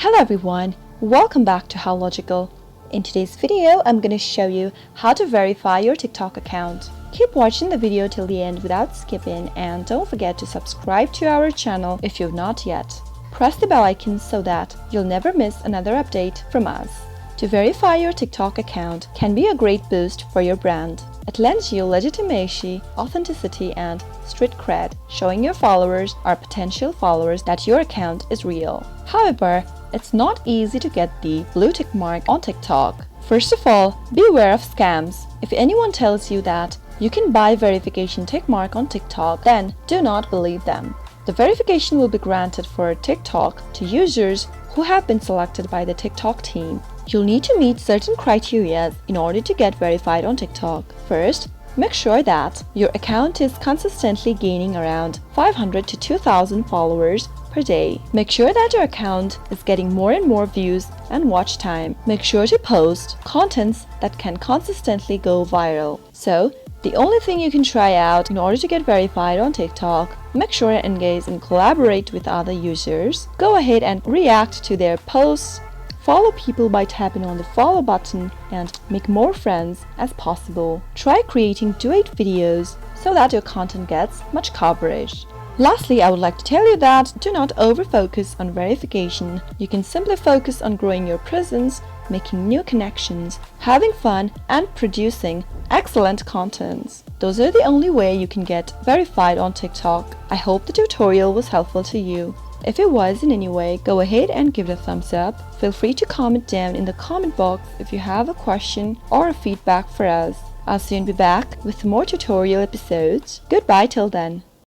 Hello everyone, welcome back to How Logical. In today's video, I'm going to show you how to verify your TikTok account. Keep watching the video till the end without skipping, and don't forget to subscribe to our channel if you've not yet. Press the bell icon so that you'll never miss another update from us. To verify your TikTok account can be a great boost for your brand. It lends you legitimacy, authenticity, and street cred, showing your followers or potential followers that your account is real. However, it's not easy to get the blue tick mark on TikTok. First of all, beware of scams. If anyone tells you that you can buy verification tick mark on TikTok, then do not believe them. The verification will be granted for TikTok to users who have been selected by the TikTok team. You'll need to meet certain criteria in order to get verified on TikTok. First, make sure that your account is consistently gaining around 500 to 2,000 followers per day. Make sure that your account is getting more and more views and watch time. Make sure to post contents that can consistently go viral. So, the only thing you can try out in order to get verified on TikTok, make sure to engage and collaborate with other users. Go ahead and react to their posts. Follow people by tapping on the follow button and make more friends as possible. Try creating duet videos so that your content gets much coverage. Lastly, I would like to tell you that do not over-focus on verification. You can simply focus on growing your presence, making new connections, having fun, and producing excellent content. Those are the only way you can get verified on TikTok. I hope the tutorial was helpful to you. If it was in any way, go ahead and give it a thumbs up. Feel free to comment down in the comment box if you have a question or a feedback for us. I'll soon be back with more tutorial episodes. Goodbye till then.